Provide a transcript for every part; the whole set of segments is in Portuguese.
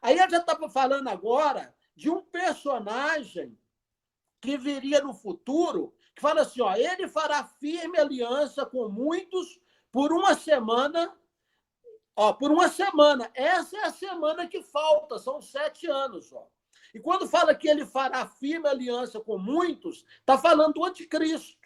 Aí eu já estava falando agora de um personagem que viria no futuro, que fala assim, ó, ele fará firme aliança com muitos por uma semana. Ó, por uma semana. Essa é a semana que falta, são 7 anos. Ó. E quando fala que ele fará firme aliança com muitos, está falando do anticristo.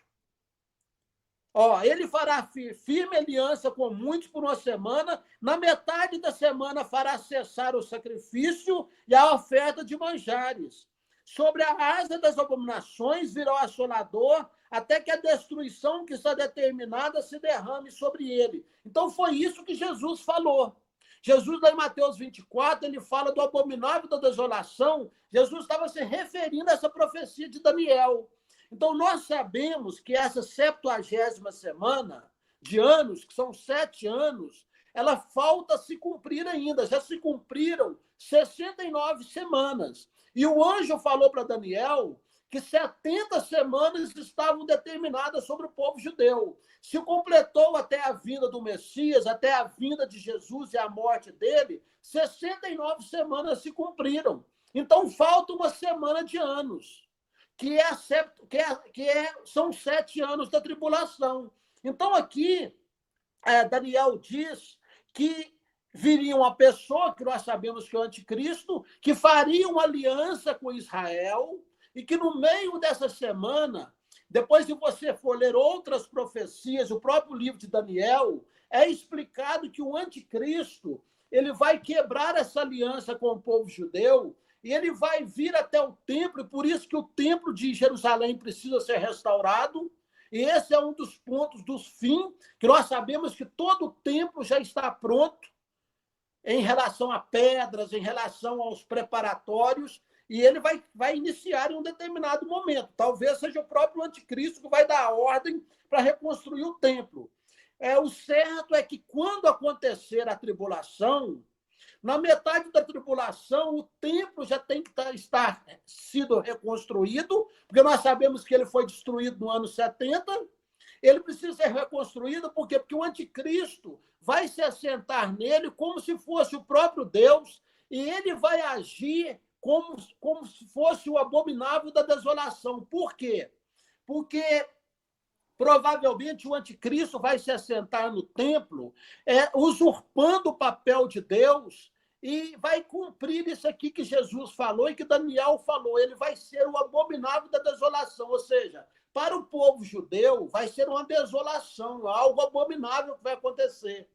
Ó, ele fará firme aliança com muitos por uma semana, na metade da semana fará cessar o sacrifício e a oferta de manjares. Sobre a asa das abominações virá o assolador, até que a destruição que está determinada se derrame sobre ele. Então foi isso que Jesus falou. Jesus, lá em Mateus 24, ele fala do abominável da desolação. Jesus estava se referindo a essa profecia de Daniel. Então, nós sabemos que essa 70ª semana de anos, que são 7 anos, ela falta se cumprir ainda. Já se cumpriram 69 semanas. E o anjo falou para Daniel que 70 semanas estavam determinadas sobre o povo judeu. Se completou até a vinda do Messias, até a vinda de Jesus e a morte dele, 69 semanas se cumpriram. Então, falta uma semana de anos. São 7 anos da tribulação. Então, aqui, Daniel diz que viria uma pessoa, que nós sabemos que é o anticristo, que faria uma aliança com Israel, e que no meio dessa semana, depois de você for ler outras profecias, o próprio livro de Daniel, é explicado que o anticristo ele vai quebrar essa aliança com o povo judeu, e ele vai vir até o templo, e por isso que o templo de Jerusalém precisa ser restaurado. E esse é um dos pontos dos fins, que nós sabemos que todo o templo já está pronto em relação a pedras, em relação aos preparatórios, e ele vai iniciar em um determinado momento. Talvez seja o próprio anticristo que vai dar a ordem para reconstruir o templo. O certo é que quando acontecer a tribulação, na metade da tribulação, o templo já tem que estar sido reconstruído, porque nós sabemos que ele foi destruído no ano 70. Ele precisa ser reconstruído, por quê? Porque o anticristo vai se assentar nele como se fosse o próprio Deus, e ele vai agir como se fosse o abominável da desolação. Por quê? Porque provavelmente o anticristo vai se assentar no templo, usurpando o papel de Deus, e vai cumprir isso aqui que Jesus falou e que Daniel falou. Ele vai ser o abominável da desolação, ou seja, para o povo judeu vai ser uma desolação, algo abominável que vai acontecer.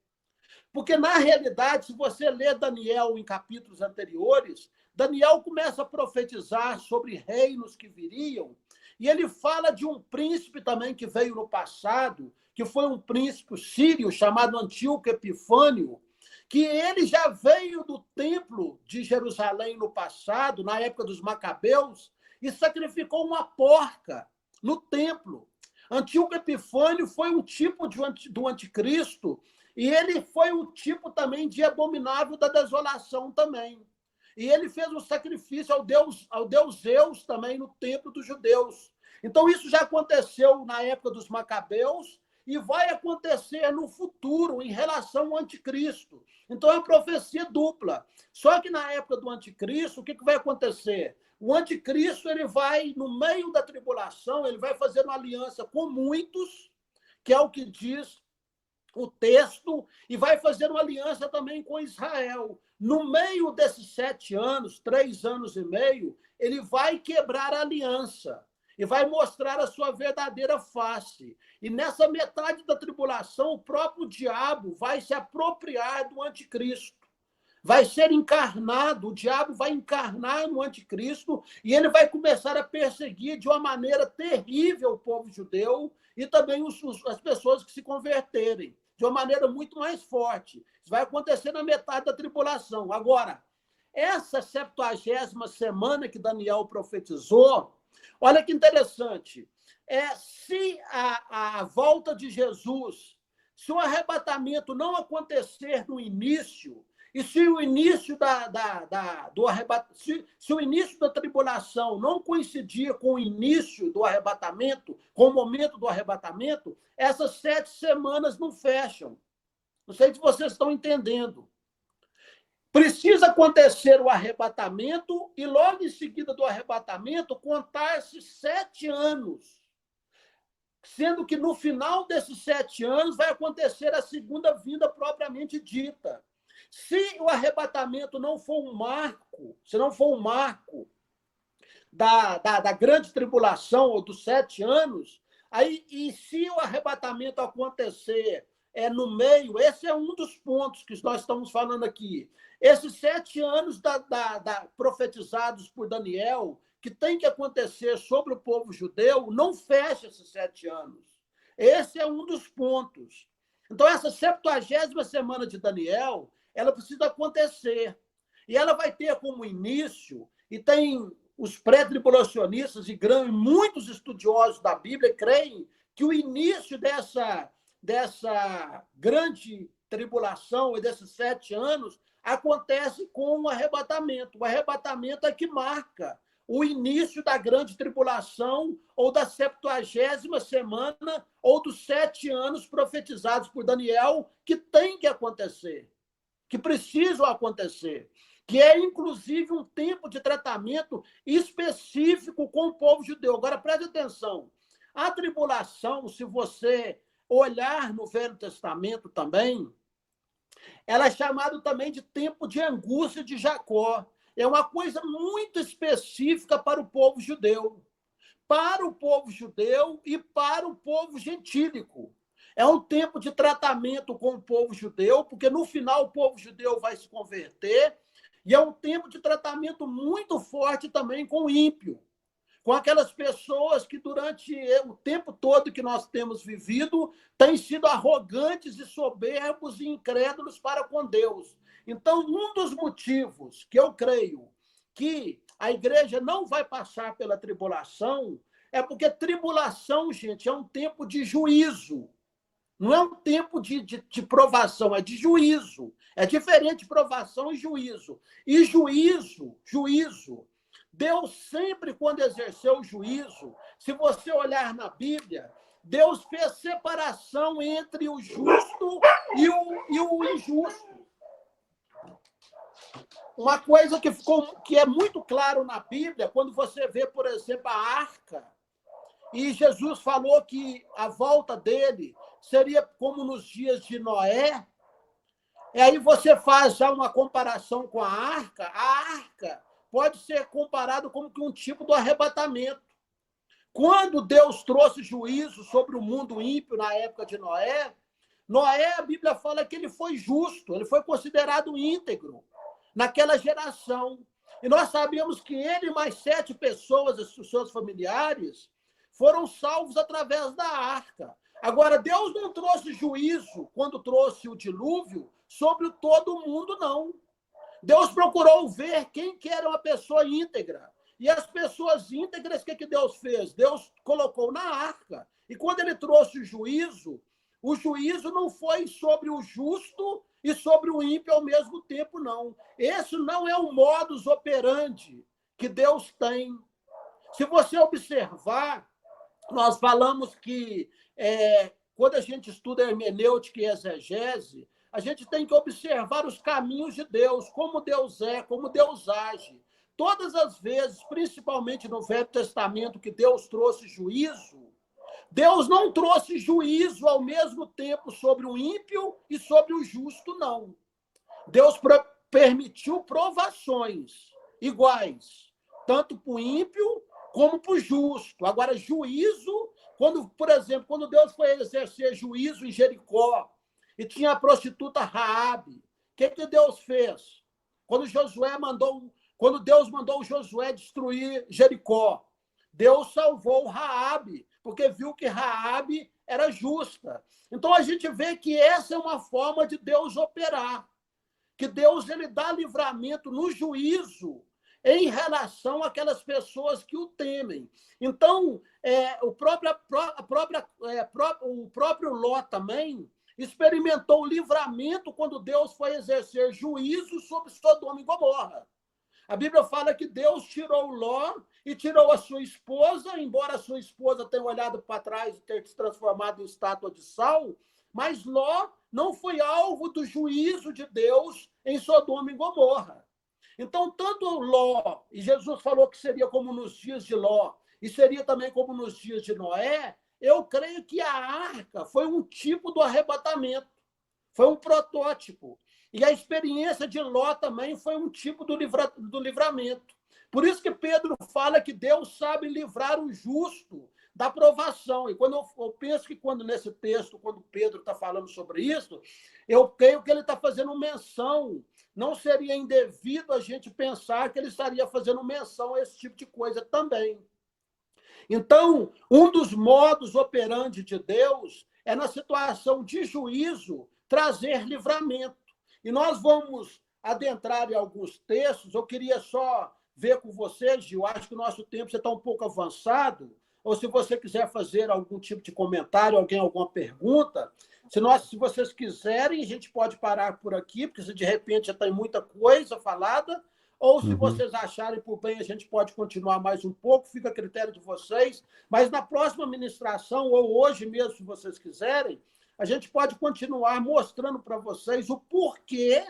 Porque, na realidade, se você ler Daniel em capítulos anteriores, Daniel começa a profetizar sobre reinos que viriam, e ele fala de um príncipe também que veio no passado, que foi um príncipe sírio chamado Antíoco Epifânio, que ele já veio do templo de Jerusalém no passado, na época dos Macabeus, e sacrificou uma porca no templo. Antíoco Epifânio foi um tipo do anticristo, e ele foi um tipo também de abominável da desolação também. E ele fez um sacrifício ao deus Zeus também no templo dos judeus. Então, isso já aconteceu na época dos Macabeus e vai acontecer no futuro em relação ao anticristo. Então, é uma profecia dupla. Só que na época do anticristo, o que vai acontecer? O anticristo ele vai, no meio da tribulação, ele vai fazer uma aliança com muitos, que é o que diz o texto, e vai fazer uma aliança também com Israel. No meio desses 7 anos, 3 anos e meio, ele vai quebrar a aliança e vai mostrar a sua verdadeira face. E nessa metade da tribulação, o próprio diabo vai se apropriar do anticristo. Vai ser encarnado, o diabo vai encarnar no anticristo e ele vai começar a perseguir de uma maneira terrível o povo judeu e também as pessoas que se converterem, de uma maneira muito mais forte. Isso vai acontecer na metade da tribulação. Agora, essa 70ª semana que Daniel profetizou, olha que interessante, se a volta de Jesus, se o arrebatamento não acontecer no início, e se o início se o início da tribulação não coincidir com o início do arrebatamento, com o momento do arrebatamento, essas 7 semanas não fecham. Não sei se vocês estão entendendo. Precisa acontecer o arrebatamento e logo em seguida do arrebatamento contar-se 7 anos, sendo que no final desses 7 anos vai acontecer a segunda vinda propriamente dita. Se o arrebatamento não for um marco, se não for um marco da grande tribulação ou dos 7 anos, aí, e se o arrebatamento acontecer no meio, esse é um dos pontos que nós estamos falando aqui. Esses 7 anos profetizados por Daniel, que tem que acontecer sobre o povo judeu, não fecha esses 7 anos. Esse é um dos pontos. Então, essa 70ª semana de Daniel, ela precisa acontecer. E ela vai ter como início, e tem os pré-tribulacionistas e muitos estudiosos da Bíblia creem que o início dessa grande tribulação e desses 7 anos acontece com o arrebatamento. O arrebatamento é que marca o início da grande tribulação ou da 70ª semana ou dos 7 anos profetizados por Daniel, que tem que acontecer, que precisam acontecer, que é, inclusive, um tempo de tratamento específico com o povo judeu. Agora, preste atenção. A tribulação, se você olhar no Velho Testamento também, ela é chamada também de tempo de angústia de Jacó. É uma coisa muito específica para o povo judeu. Para o povo judeu e para o povo gentílico. É um tempo de tratamento com o povo judeu, porque no final o povo judeu vai se converter, e é um tempo de tratamento muito forte também com o ímpio, com aquelas pessoas que durante o tempo todo que nós temos vivido têm sido arrogantes e soberbos e incrédulos para com Deus. Então, um dos motivos que eu creio que a igreja não vai passar pela tribulação é porque tribulação, gente, é um tempo de juízo. Não é um tempo de provação, é de juízo. É diferente de provação e juízo. E juízo, Deus sempre, quando exerceu o juízo, se você olhar na Bíblia, Deus fez separação entre o justo e o injusto. Uma coisa que é muito claro na Bíblia, quando você vê, por exemplo, a arca, e Jesus falou que a volta dele seria como nos dias de Noé, e aí você faz já uma comparação com a arca pode ser comparado como que um tipo do arrebatamento. Quando Deus trouxe juízo sobre o mundo ímpio na época de Noé, a Bíblia fala que ele foi justo, ele foi considerado íntegro naquela geração. E nós sabemos que ele e mais 7 pessoas, os seus familiares, foram salvos através da arca. Agora, Deus não trouxe juízo, quando trouxe o dilúvio, sobre todo mundo, não. Deus procurou ver quem que era uma pessoa íntegra. E as pessoas íntegras, o que Deus fez? Deus colocou na arca. E quando ele trouxe o juízo não foi sobre o justo e sobre o ímpio ao mesmo tempo, não. Esse não é o modus operandi que Deus tem. Se você observar, nós falamos que quando a gente estuda hermenêutica e exegese, a gente tem que observar os caminhos de Deus, como Deus é, como Deus age. Todas as vezes, principalmente no Velho Testamento, que Deus trouxe juízo, Deus não trouxe juízo ao mesmo tempo sobre o ímpio e sobre o justo, não. Deus permitiu provações iguais, tanto para o ímpio como para o justo. Agora, juízo, por exemplo, quando Deus foi exercer juízo em Jericó e tinha a prostituta Raabe, o que Deus fez? Quando Deus mandou Josué destruir Jericó, Deus salvou Raabe, porque viu que Raabe era justa. Então, a gente vê que essa é uma forma de Deus operar, que Deus ele dá livramento no juízo em relação àquelas pessoas que o temem. Então, o próprio Ló também experimentou o livramento quando Deus foi exercer juízo sobre Sodoma e Gomorra. A Bíblia fala que Deus tirou Ló e tirou a sua esposa, embora a sua esposa tenha olhado para trás e ter se transformado em estátua de sal, Mas Ló não foi alvo do juízo de Deus em Sodoma e Gomorra. Então, tanto Ló, e Jesus falou que seria como nos dias de Ló, e seria também como nos dias de Noé, eu creio que a arca foi um tipo do arrebatamento, foi um protótipo. E a experiência de Ló também foi um tipo do livramento. Por isso que Pedro fala que Deus sabe livrar o justo da provação. E quando eu penso que nesse texto, quando Pedro está falando sobre isso, eu creio que ele está fazendo menção. Não seria indevido a gente pensar que ele estaria fazendo menção a esse tipo de coisa também. Então, um dos modus operandi de Deus é, na situação de juízo, trazer livramento. E nós vamos adentrar em alguns textos. Eu queria só ver com você, Gil, acho que o nosso tempo já está um pouco avançado, ou se você quiser fazer algum tipo de comentário, alguma pergunta, se vocês quiserem, a gente pode parar por aqui, porque se de repente já tem muita coisa falada, ou se vocês acharem por bem, a gente pode continuar mais um pouco, fica a critério de vocês, mas na próxima ministração, ou hoje mesmo, se vocês quiserem, a gente pode continuar mostrando para vocês o porquê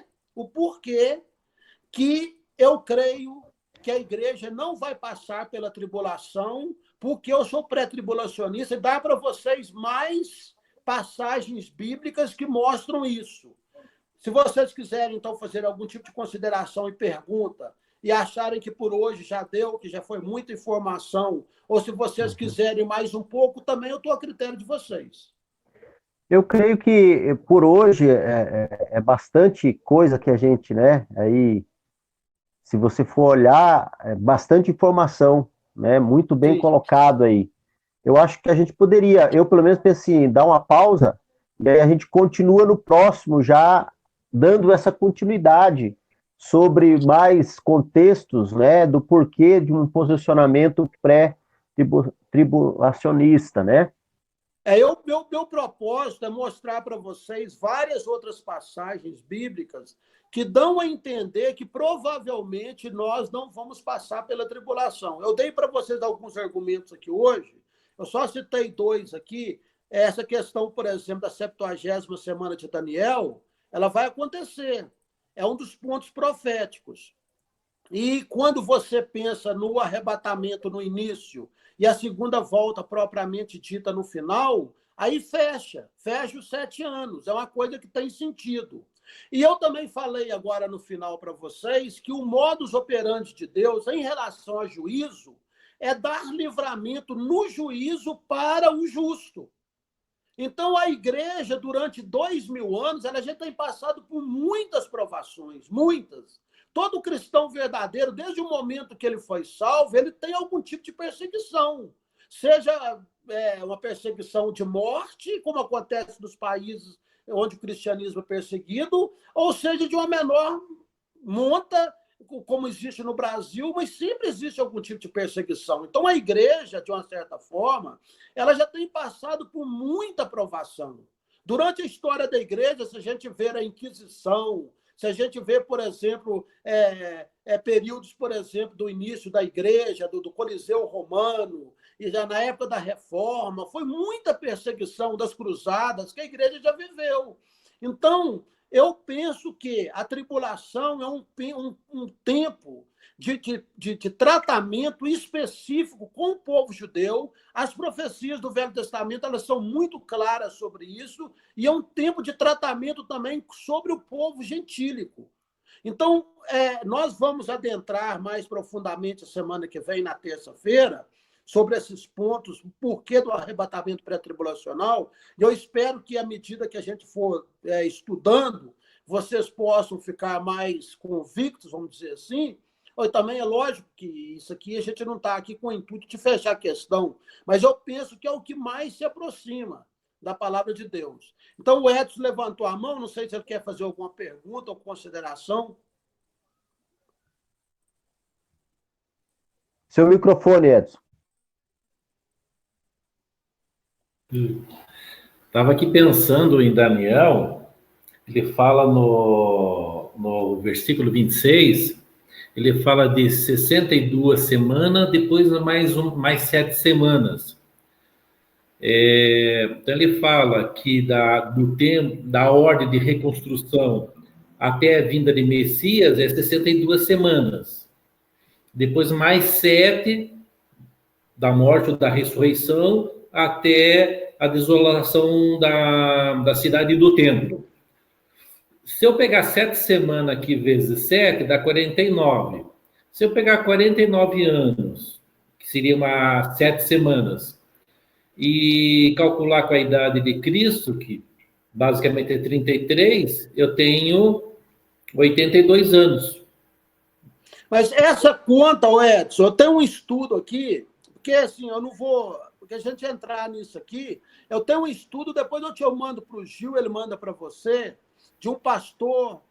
que eu creio que a igreja não vai passar pela tribulação, porque eu sou pré-tribulacionista, e dá para vocês mais passagens bíblicas que mostram isso. Se vocês quiserem, então, fazer algum tipo de consideração e pergunta, e acharem que por hoje já deu, que já foi muita informação, ou se vocês quiserem mais um pouco, também eu estou a critério de vocês. Eu creio que por hoje é bastante coisa que a gente, né? Aí, se você for olhar, é bastante informação, né? Muito bem colocado aí. Eu acho que a gente poderia, eu pelo menos penso assim, dar uma pausa, e aí a gente continua no próximo, já dando essa continuidade sobre mais contextos, né? Do porquê de um posicionamento pré-tribulacionista, né? Meu propósito é mostrar para vocês várias outras passagens bíblicas que dão a entender que provavelmente nós não vamos passar pela tribulação. Eu dei para vocês alguns argumentos aqui hoje, eu só citei dois aqui. Essa questão, por exemplo, da 70ª semana de Daniel, ela vai acontecer. É um dos pontos proféticos. E quando você pensa no arrebatamento no início e a segunda volta propriamente dita no final, aí fecha os 7 anos. É uma coisa que tem sentido. E eu também falei agora no final para vocês que o modus operandi de Deus em relação a juízo é dar livramento no juízo para o justo. Então, a igreja, durante 2000 anos, ela já tem passado por muitas provações, muitas. Todo cristão verdadeiro, desde o momento que ele foi salvo, ele tem algum tipo de perseguição. Seja uma perseguição de morte, como acontece nos países onde o cristianismo é perseguido, ou seja, de uma menor monta, como existe no Brasil, mas sempre existe algum tipo de perseguição. Então, a igreja, de uma certa forma, ela já tem passado por muita provação. Durante a história da igreja, se a gente vê a Inquisição, se a gente vê, por exemplo, períodos, por exemplo, do início da igreja, do Coliseu Romano, e já na época da Reforma, foi muita perseguição das cruzadas que a igreja já viveu. Então, eu penso que a tribulação é um tempo de tratamento específico com o povo judeu. As profecias do Velho Testamento elas são muito claras sobre isso, e é um tempo de tratamento também sobre o povo gentílico. Então, nós vamos adentrar mais profundamente a semana que vem, na terça-feira, sobre esses pontos, o porquê do arrebatamento pré-tribulacional, e eu espero que, à medida que a gente for estudando, vocês possam ficar mais convictos, vamos dizer assim. E também é lógico que isso aqui, a gente não está aqui com o intuito de fechar a questão, mas eu penso que é o que mais se aproxima da palavra de Deus. Então, o Edson levantou a mão, não sei se ele quer fazer alguma pergunta ou consideração. Seu microfone, Edson. Estava aqui pensando em Daniel, ele fala no versículo 26, ele fala de 62 semanas, depois mais 7 semanas. Então, ele fala que do tempo, da ordem de reconstrução até a vinda de Messias é 62 semanas. Depois, mais 7 da morte ou da ressurreição até a desolação da cidade e do templo. Se eu pegar 7 semanas aqui vezes 7, dá 49. Se eu pegar 49 anos, que seria 7 semanas, e calcular com a idade de Cristo, que basicamente é 33, eu tenho 82 anos. Mas essa conta, Edson, eu tenho um estudo aqui, porque assim, eu não vou... Porque a gente entrar nisso aqui, eu tenho um estudo, depois eu te mando para o Gil, ele manda para você, de um pastor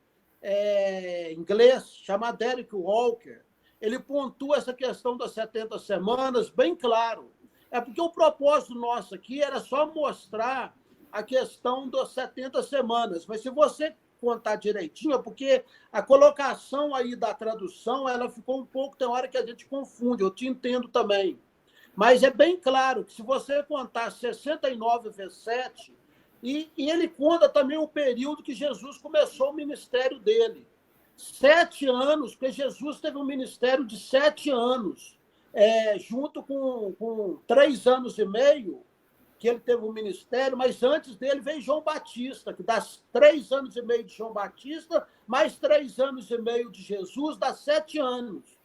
inglês chamado Derek Walker. Ele pontua essa questão das 70 semanas bem claro. É porque o propósito nosso aqui era só mostrar a questão das 70 semanas. Mas se você contar direitinho, é porque a colocação aí da tradução, ela ficou um pouco, tem hora que a gente confunde, eu te entendo também. Mas é bem claro que se você contar 69 vezes 7, e ele conta também o período que Jesus começou o ministério dele. 7 anos, porque Jesus teve um ministério de 7 anos. Junto com 3 anos e meio, que ele teve um ministério, mas antes dele veio João Batista, que dá 3 anos e meio de João Batista, mais 3 anos e meio de Jesus, dá 7 anos.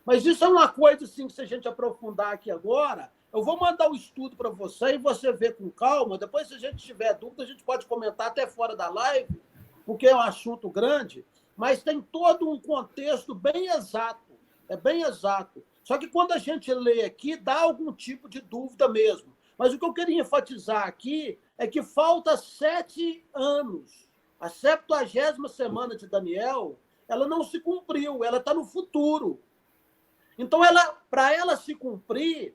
Mas isso é uma coisa, assim, que se a gente aprofundar aqui agora, eu vou mandar o estudo para você e você vê com calma. Depois, se a gente tiver dúvida, a gente pode comentar até fora da live, porque é um assunto grande, mas tem todo um contexto bem exato. É bem exato. Só que quando a gente lê aqui, dá algum tipo de dúvida mesmo. Mas o que eu queria enfatizar aqui é que falta 7 anos. A 70ª semana de Daniel, ela não se cumpriu, ela está no futuro. Então, para ela se cumprir,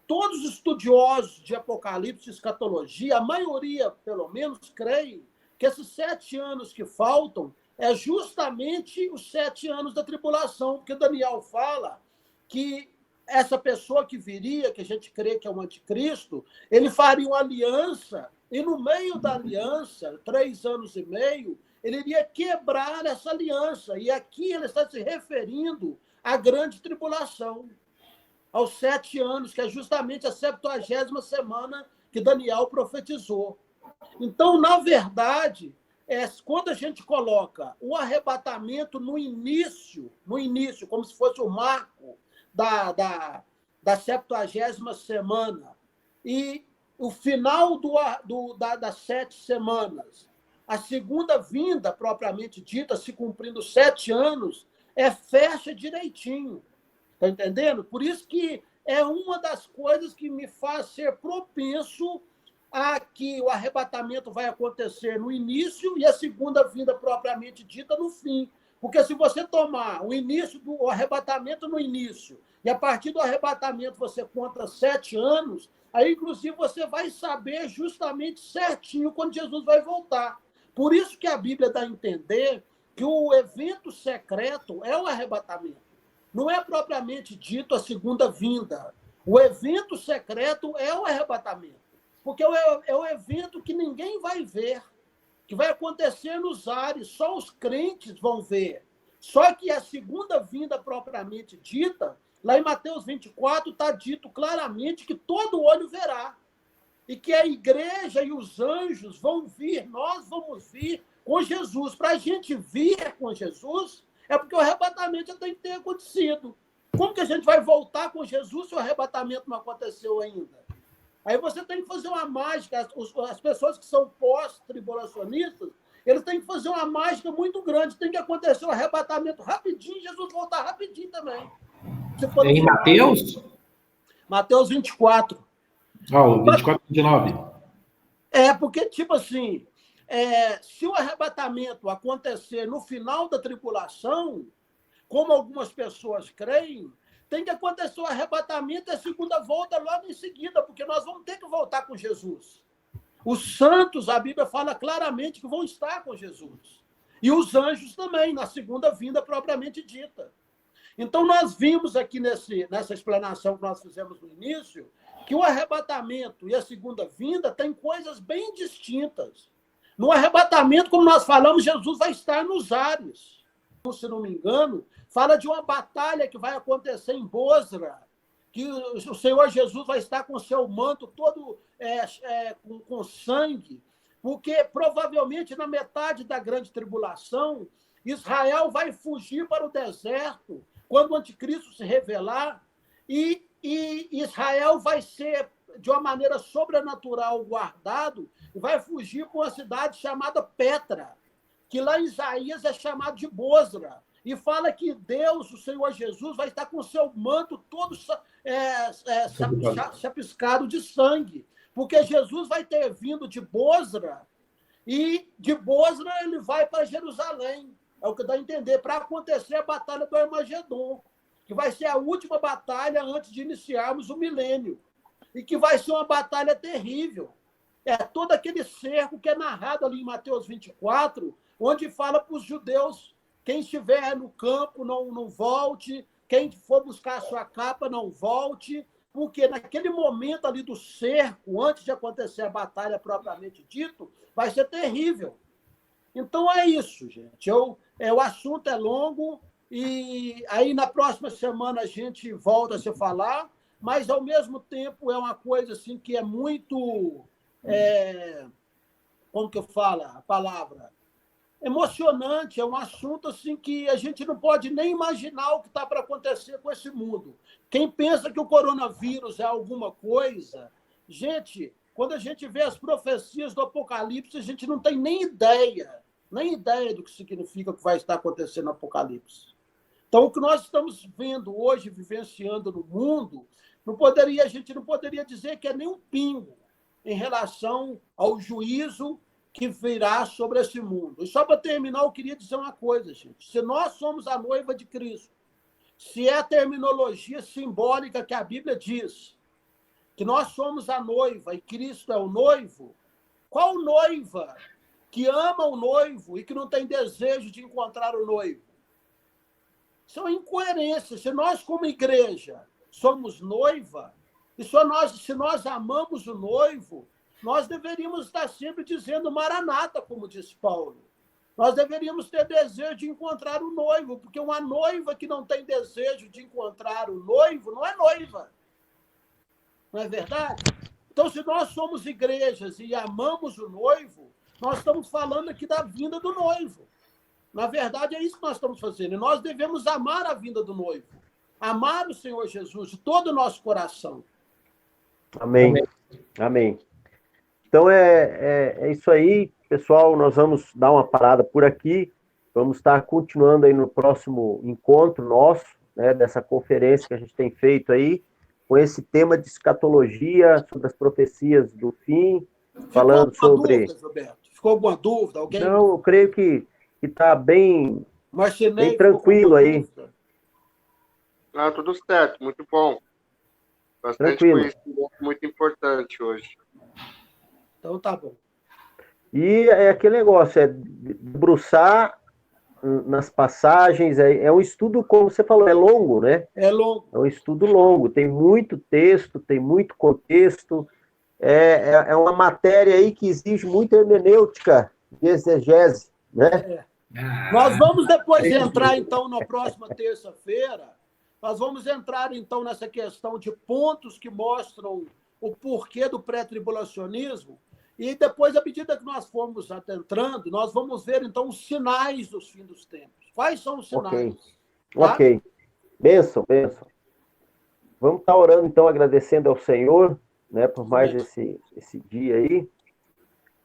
todos os estudiosos de Apocalipse e escatologia, a maioria, pelo menos, creem que esses 7 anos que faltam é justamente os 7 anos da tribulação, porque Daniel fala que essa pessoa que viria, que a gente crê que é o anticristo, ele faria uma aliança, e no meio da aliança, 3 anos e meio, ele iria quebrar essa aliança. E aqui ele está se referindo à grande tribulação, aos 7 anos, que é justamente a 70ª semana que Daniel profetizou. Então, na verdade, quando a gente coloca o arrebatamento no início, como se fosse o marco da 70ª semana, e o final das 7 semanas, a segunda vinda, propriamente dita, se cumprindo 7 anos, fecha direitinho. Está entendendo? Por isso que é uma das coisas que me faz ser propenso a que o arrebatamento vai acontecer no início e a segunda vinda propriamente dita no fim. Porque se você tomar o início do arrebatamento no início e a partir do arrebatamento você conta 7 anos, aí inclusive você vai saber justamente certinho quando Jesus vai voltar. Por isso que a Bíblia dá a entender que o evento secreto é o arrebatamento. Não é propriamente dito a segunda vinda. O evento secreto é o arrebatamento. Porque é o evento que ninguém vai ver, que vai acontecer nos ares, só os crentes vão ver. Só que a segunda vinda propriamente dita, lá em Mateus 24, está dito claramente que todo olho verá. E que a igreja e os anjos vão vir, nós vamos vir com Jesus. Para a gente vir com Jesus, é porque o arrebatamento já tem que ter acontecido. Como que a gente vai voltar com Jesus se o arrebatamento não aconteceu ainda? Aí você tem que fazer uma mágica. As pessoas que são pós-tribulacionistas, eles têm que fazer uma mágica muito grande. Tem que acontecer o arrebatamento rapidinho e Jesus voltar rapidinho também. É em Mateus? Mateus 24. O 24, 29. Porque, tipo assim, se o arrebatamento acontecer no final da tribulação, como algumas pessoas creem, tem que acontecer o arrebatamento e a segunda volta logo em seguida, porque nós vamos ter que voltar com Jesus. Os santos, a Bíblia fala claramente que vão estar com Jesus. E os anjos também, na segunda vinda propriamente dita. Então, nós vimos aqui nessa explanação que nós fizemos no início, que o arrebatamento e a segunda vinda têm coisas bem distintas. No arrebatamento, como nós falamos, Jesus vai estar nos ares. Se não me engano, fala de uma batalha que vai acontecer em Bosra, que o Senhor Jesus vai estar com o seu manto todo com sangue, porque provavelmente na metade da grande tribulação, Israel vai fugir para o deserto, quando o anticristo se revelar, e Israel vai ser, de uma maneira sobrenatural, guardado, e vai fugir para uma cidade chamada Petra, que lá em Isaías é chamado de Bosra, e fala que Deus, o Senhor Jesus, vai estar com o seu manto todo chapiscado de sangue, porque Jesus vai ter vindo de Bosra, e de Bosra ele vai para Jerusalém, é o que dá a entender, para acontecer a batalha do Armagedon, que vai ser a última batalha antes de iniciarmos o milênio, e que vai ser uma batalha terrível. É todo aquele cerco que é narrado ali em Mateus 24, onde fala para os judeus, quem estiver no campo não volte, quem for buscar a sua capa não volte, porque naquele momento ali do cerco, antes de acontecer a batalha propriamente dito, vai ser terrível. Então é isso, gente. O assunto é longo e aí na próxima semana a gente volta a se falar, mas ao mesmo tempo é uma coisa assim que é muito, como que eu falo a palavra? Emocionante, é um assunto assim que a gente não pode nem imaginar o que está para acontecer com esse mundo. Quem pensa que o coronavírus é alguma coisa, gente, quando a gente vê as profecias do Apocalipse, a gente não tem nem ideia do que significa o que vai estar acontecendo no Apocalipse. Então, o que nós estamos vendo hoje, vivenciando no mundo, a gente não poderia dizer que é nem um pingo em relação ao juízo que virá sobre esse mundo. E só para terminar, eu queria dizer uma coisa, gente. Se nós somos a noiva de Cristo, se é a terminologia simbólica que a Bíblia diz, que nós somos a noiva e Cristo é o noivo, qual noiva que ama o noivo e que não tem desejo de encontrar o noivo? Isso é uma incoerência. Se nós, como igreja, somos noiva, e se nós amamos o noivo, nós deveríamos estar sempre dizendo Maranata, como diz Paulo. Nós deveríamos ter desejo de encontrar o noivo, porque uma noiva que não tem desejo de encontrar o noivo não é noiva. Não é verdade? Então, se nós somos igrejas e amamos o noivo, nós estamos falando aqui da vinda do noivo. Na verdade, é isso que nós estamos fazendo. E nós devemos amar a vinda do noivo. Amar o Senhor Jesus de todo o nosso coração. Amém. Amém. Então, é isso aí, pessoal. Nós vamos dar uma parada por aqui. Vamos estar continuando aí no próximo encontro nosso, né, dessa conferência que a gente tem feito aí, com esse tema de escatologia, sobre as profecias do fim, falando sobre... Dúvida, Roberto? Ficou alguma dúvida? Alguém? Não, eu creio que está bem tranquilo aí. Tudo certo, muito bom. Bastante Tranquilo. Conhecimento muito importante hoje. Então tá bom. E é aquele negócio, é debruçar nas passagens, é um estudo, como você falou, é longo, né? É longo. É um estudo longo, tem muito texto, tem muito contexto, é uma matéria aí que exige muita hermenêutica e exegese, né? Nós vamos depois entrar, então, na próxima terça-feira, nós vamos entrar, então, nessa questão de pontos que mostram o porquê do pré-tribulacionismo, e depois, à medida que nós formos adentrando, nós vamos ver, então, os sinais dos fins dos tempos. Quais são os sinais? Ok. Bênção. Vamos estar orando, então, agradecendo ao Senhor, né, por mais esse dia aí.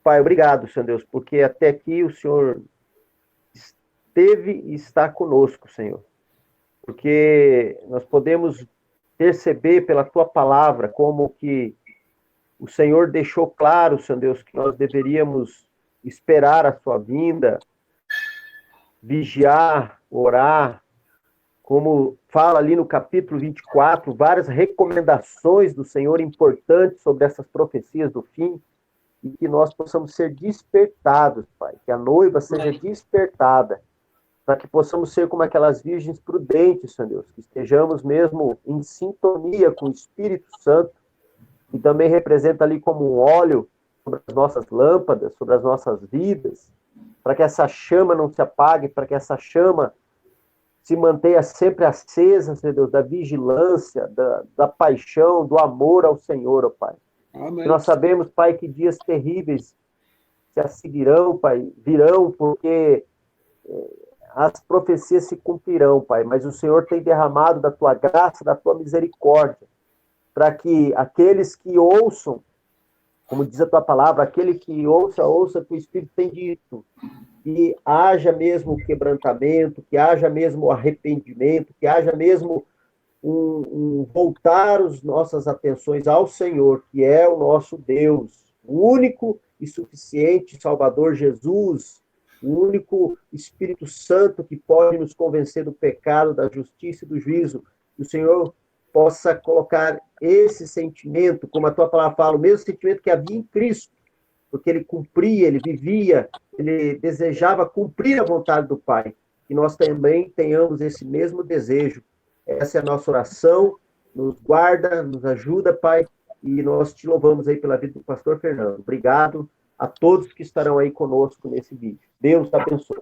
Pai, obrigado, Senhor Deus, porque até aqui o Senhor esteve e está conosco, Senhor. Porque nós podemos perceber pela Tua palavra como que o Senhor deixou claro, Senhor Deus, que nós deveríamos esperar a Sua vinda, vigiar, orar, como fala ali no capítulo 24, várias recomendações do Senhor importantes sobre essas profecias do fim, e que nós possamos ser despertados, Pai, que a noiva seja despertada, para que possamos ser como aquelas virgens prudentes, Senhor Deus, que estejamos mesmo em sintonia com o Espírito Santo, e também representa ali como um óleo sobre as nossas lâmpadas, sobre as nossas vidas, para que essa chama não se apague, para que essa chama se mantenha sempre acesa, Senhor Deus, da vigilância, da paixão, do amor ao Senhor, ó Pai. Amém. Nós sabemos, Pai, que dias terríveis se seguirão, Pai, virão, porque as profecias se cumprirão, Pai, mas o Senhor tem derramado da tua graça, da tua misericórdia, para que aqueles que ouçam, como diz a tua palavra, aquele que ouça o que o Espírito tem dito, que haja mesmo quebrantamento, que haja mesmo arrependimento, que haja mesmo voltar as nossas atenções ao Senhor, que é o nosso Deus, o único e suficiente Salvador Jesus, o único Espírito Santo que pode nos convencer do pecado, da justiça e do juízo. Que o Senhor possa colocar esse sentimento, como a tua palavra fala, o mesmo sentimento que havia em Cristo, porque ele cumpria, ele vivia, ele desejava cumprir a vontade do Pai. Que nós também tenhamos esse mesmo desejo. Essa é a nossa oração. Nos guarda, nos ajuda, Pai, e nós te louvamos aí pela vida do pastor Fernando. Obrigado a todos que estarão aí conosco nesse vídeo. Deus te abençoe.